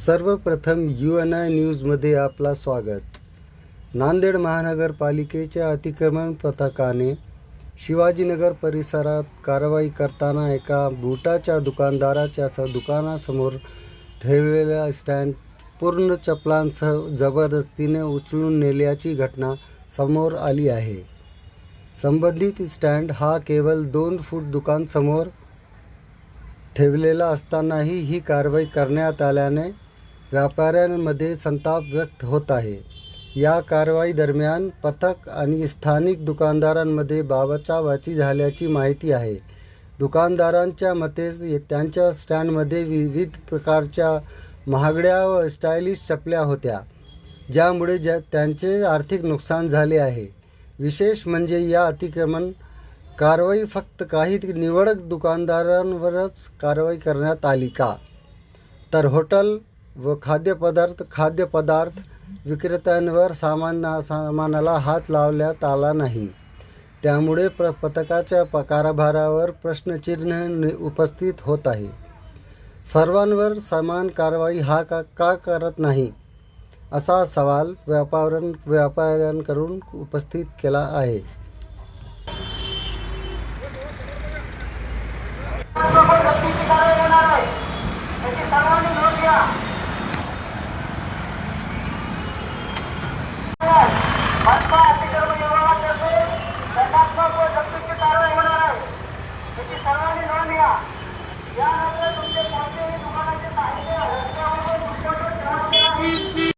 सर्वप्रथम UNI न्यूजमध्ये आपला स्वागत. नांदेड महानगरपालिकेच्या अतिक्रमण पथकाने शिवाजीनगर परिसरात कारवाई करताना एका बुटाच्या दुकानदाराच्या दुकानासमोर ठेवलेला स्टँड पूर्ण चपलांसह जबरदस्तीने उचलून नेल्याची घटना समोर आली आहे. संबंधित स्टँड हा केवळ 2 फूट दुकानासमोर ठेवलेला असतानाही ही कारवाई करण्यात आल्याने व्यापाऱ्यांमध्ये संताप व्यक्त होत आहे. या कारवाई दरम्यान पथक आणि स्थानिक दुकानदारांमध्ये बाचाबाची झाल्याची माहिती आहे. दुकानदारांच्या मते त्यांच्या स्टँडमध्ये विविध प्रकारच्या महागड्या व स्टायलिश चपल्या होत्या, ज्यामुळे त्यांचे आर्थिक नुकसान झाले आहे. विशेष म्हणजे या अतिक्रमण कारवाई फक्त काही निवडक दुकानदारांवरच कारवाई करण्यात आली का, तर हॉटेल व खाद्यपदार्थ विक्रेत्यांवर सामानाला हात लावण्यात आला नाही. त्यामुळे पथकाच्या कारभारावर प्रश्नचिन्ह उपस्थित होत आहे. सर्वांवर समान कारवाई का करत नाही, असा सवाल व्यापाऱ्यांकडून उपस्थित केला आहे. भाजपा